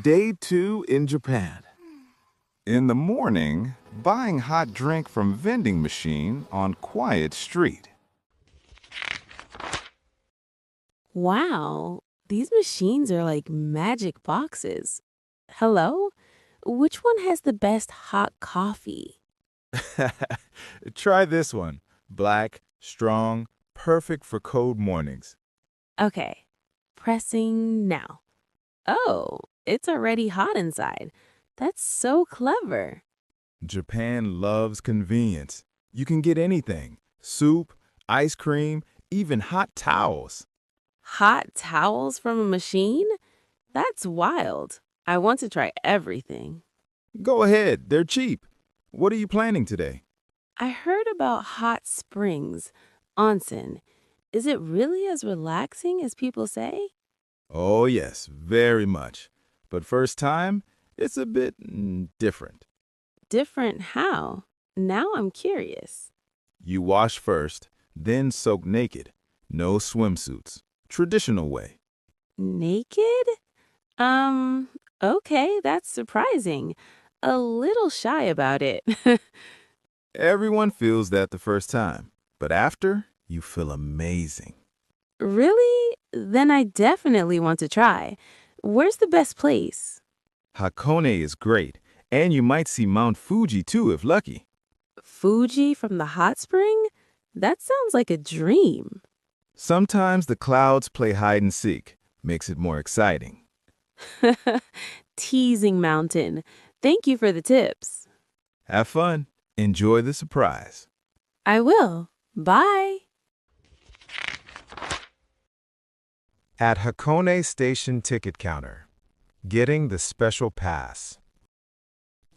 Day 2 in Japan. In the morning, buying hot drink from vending machine on quiet street. Wow, these machines are like magic boxes. Hello? Which one has the best hot coffee? Try this one. Black, strong, perfect for cold mornings. Okay, pressing now. Oh, it's already hot inside. That's so clever. Japan loves convenience. You can get anything: soup, ice cream, even hot towels. Hot towels from a machine? That's wild. I want to try everything. Go ahead, they're cheap. What are you planning today? I heard about hot springs, onsen. Is it really as relaxing as people say? Oh, yes, very much. But first time, it's a bit different. Different how? Now I'm curious. You wash first, then soak naked. No swimsuits. Traditional way. Naked? Okay, that's surprising. A little shy about it. Everyone feels that the first time, but after, you feel amazing. Really? Then I definitely want to try. Where's the best place? Hakone is great, and you might see Mount Fuji too if lucky. Fuji from the hot spring? That sounds like a dream. Sometimes the clouds play hide and seek, makes it more exciting. Teasing Mountain. Thank you for the tips. Have fun. Enjoy the surprise. I will. Bye. At Hakone Station ticket counter, getting the special pass.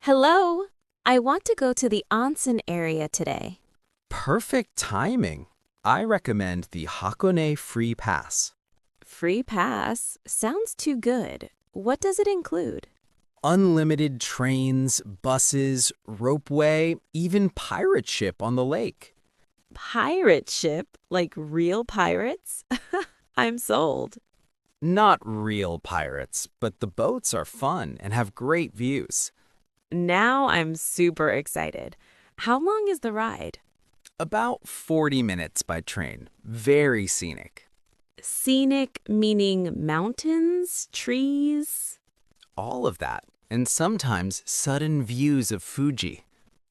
Hello, I want to go to the onsen area today. Perfect timing. I recommend the Hakone Free Pass. Free pass sounds too good. What does it include? Unlimited trains, buses, ropeway, even pirate ship on the lake. Pirate ship? Like real pirates? I'm sold. Not real pirates, but the boats are fun and have great views. Now I'm super excited. How long is the ride? About 40 minutes by train. Very scenic. Scenic meaning mountains, trees? All of that. And sometimes sudden views of Fuji.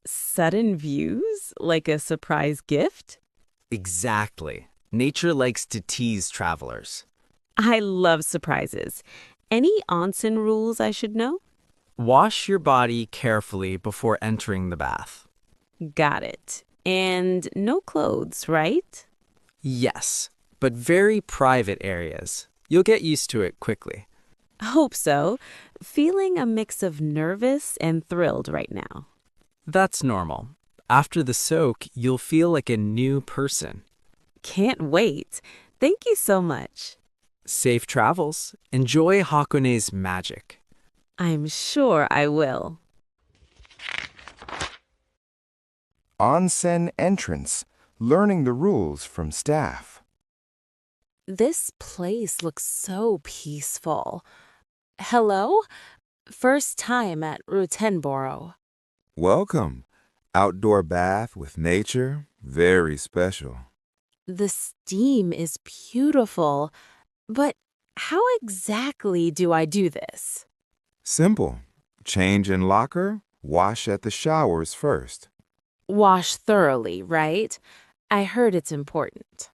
Sudden views? Like a surprise gift? Exactly. Nature likes to tease travelers. I love surprises. Any onsen rules I should know? Wash your body carefully before entering the bath. Got it. And no clothes, right? Yes, but very private areas. You'll get used to it quickly. Hope so. Feeling a mix of nervous and thrilled right now. That's normal. After the soak, you'll feel like a new person. Can't wait. Thank you so much. Safe travels. Enjoy Hakone's magic. I'm sure I will. Onsen entrance, learning the rules from staff. This place looks so peaceful. Hello? First time at Rutenboro. Welcome. Outdoor bath with nature, very special. The steam is beautiful, but how exactly do I do this? Simple. Change in locker, wash at the showers first. Wash thoroughly, right? I heard it's important.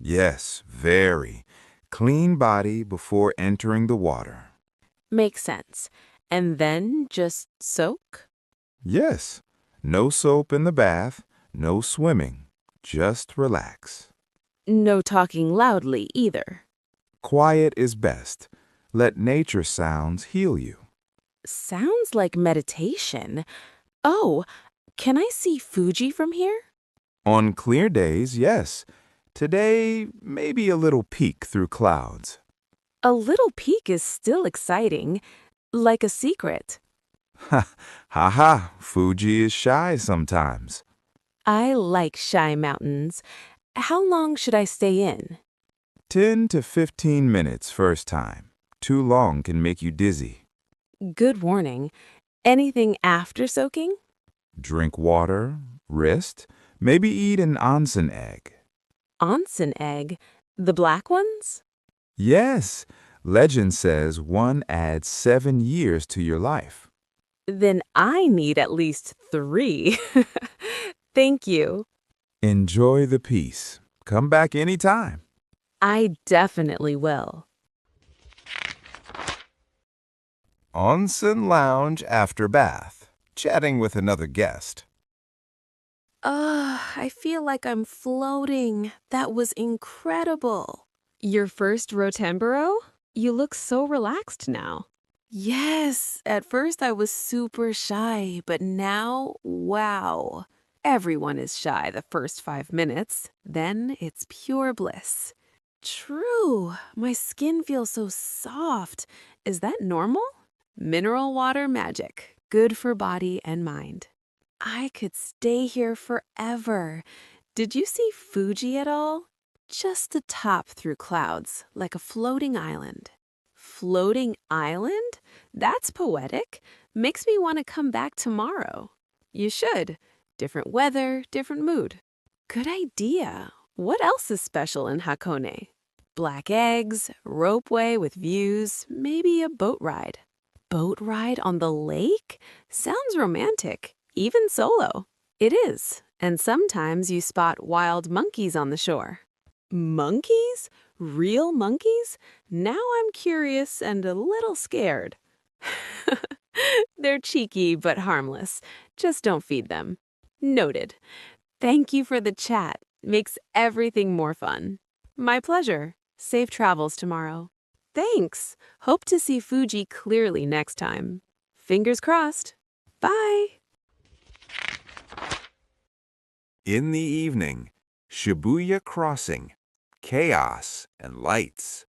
Yes, very. Clean body before entering the water. Makes sense. And then just soak? Yes. No soap in the bath, no swimming. Just relax. No talking loudly either. Quiet is best. Let nature sounds heal you. Sounds like meditation. Oh, can I see Fuji from here? On clear days, yes. Today, maybe a little peek through clouds. A little peek is still exciting, like a secret. Ha ha, Fuji is shy sometimes. I like shy mountains. How long should I stay in? 10 to 15 minutes first time. Too long can make you dizzy. Good warning. Anything after soaking? Drink water, rest, maybe eat an onsen egg. Onsen egg? The black ones? Yes, legend says one adds 7 years to your life. Then I need at least 3. Thank you. Enjoy the peace. Come back anytime. I definitely will. Onsen lounge after bath, chatting with another guest. I feel like I'm floating. That was incredible. Your first Rotemboro? You look so relaxed now. Yes, at first I was super shy, but now, wow. Everyone is shy the first 5 minutes, then it's pure bliss. True, my skin feels so soft. Is that normal? Mineral water magic, good for body and mind. I could stay here forever. Did you see Fuji at all? Just the top through clouds, like a floating island. Floating island? That's poetic. Makes me want to come back tomorrow. You should. Different weather, different mood. Good idea. What else is special in Hakone? Black eggs, ropeway with views, maybe a boat ride. Boat ride on the lake? Sounds romantic, even solo. It is, and sometimes you spot wild monkeys on the shore. Monkeys? Real monkeys? Now I'm curious and a little scared. They're cheeky but harmless. Just don't feed them. Noted. Thank you for the chat. Makes everything more fun. My pleasure. Safe travels tomorrow. Thanks. Hope to see Fuji clearly next time. Fingers crossed. Bye. In the evening, Shibuya Crossing, chaos and lights.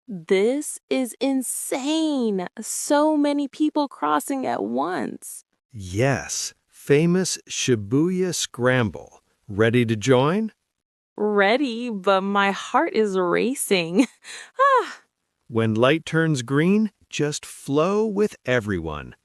This is insane. So many people crossing at once. Yes, famous Shibuya Scramble. Ready to join? Ready, but my heart is racing. When light turns green, just flow with everyone.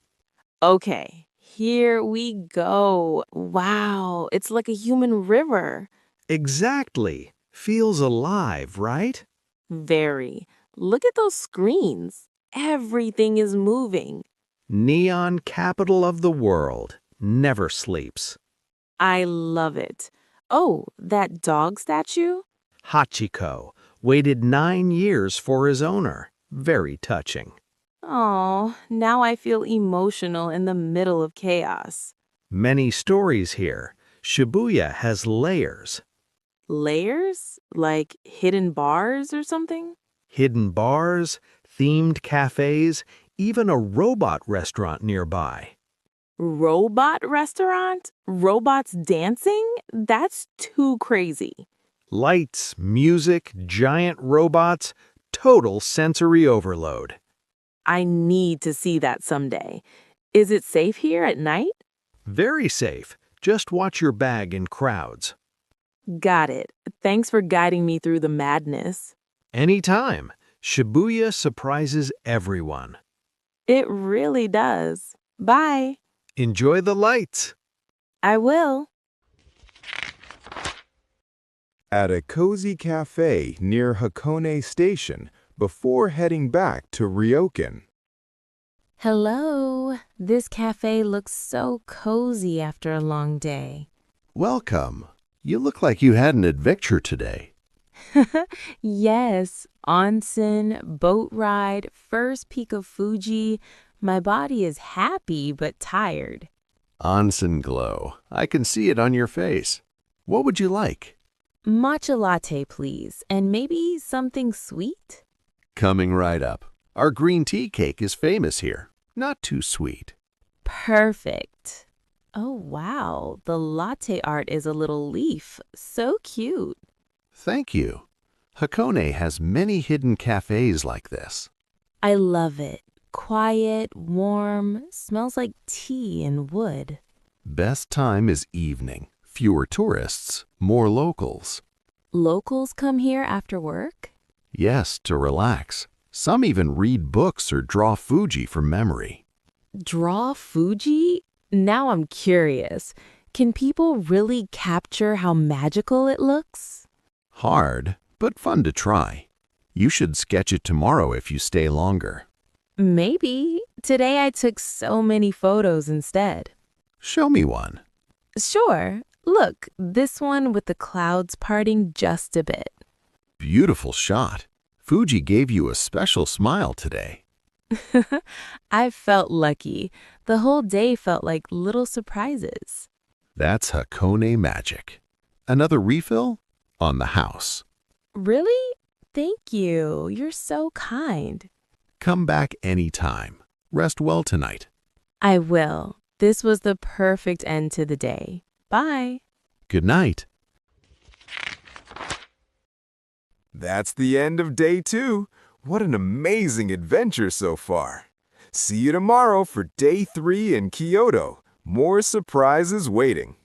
Okay, here we go. Wow, it's like a human river. Exactly. Feels alive, right? Very. Look at those screens. Everything is moving. Neon capital of the world. Never sleeps. I love it. Oh, that dog statue? Hachiko waited 9 years for his owner. Very touching. Oh, now I feel emotional in the middle of chaos. Many stories here. Shibuya has layers. Layers? Like hidden bars or something? Hidden bars, themed cafes, even a robot restaurant nearby. Robot restaurant? Robots dancing? That's too crazy. Lights, music, giant robots, total sensory overload. I need to see that someday. Is it safe here at night? Very safe. Just watch your bag in crowds. Got it. Thanks for guiding me through the madness. Anytime. Shibuya surprises everyone. It really does. Bye. Enjoy the lights. I will. At a cozy cafe near Hakone Station before heading back to Ryokan. Hello. This cafe looks so cozy after a long day. Welcome. You look like you had an adventure today. Yes, onsen, boat ride, first peak of Fuji. My body is happy but tired. Onsen glow. I can see it on your face. What would you like? Matcha latte, please, and maybe something sweet? Coming right up. Our green tea cake is famous here. Not too sweet. Perfect. Oh, wow. The latte art is a little leaf. So cute. Thank you. Hakone has many hidden cafes like this. I love it. Quiet, warm, smells like tea and wood. Best time is evening. Fewer tourists, more locals. Locals come here after work? Yes, to relax. Some even read books or draw Fuji from memory. Draw Fuji? Now I'm curious. Can people really capture how magical it looks? Hard, but fun to try. You should sketch it tomorrow if you stay longer. Maybe. Today I took so many photos instead. Show me one. Sure. Look, this one with the clouds parting just a bit. Beautiful shot. Fuji gave you a special smile today. I felt lucky. The whole day felt like little surprises. That's Hakone magic. Another refill? On the house. Really? Thank you. You're so kind. Come back anytime. Rest well tonight. I will. This was the perfect end to the day. Bye. Good night. That's the end of day 2. What an amazing adventure so far. See you tomorrow for day 3 in Kyoto. More surprises waiting.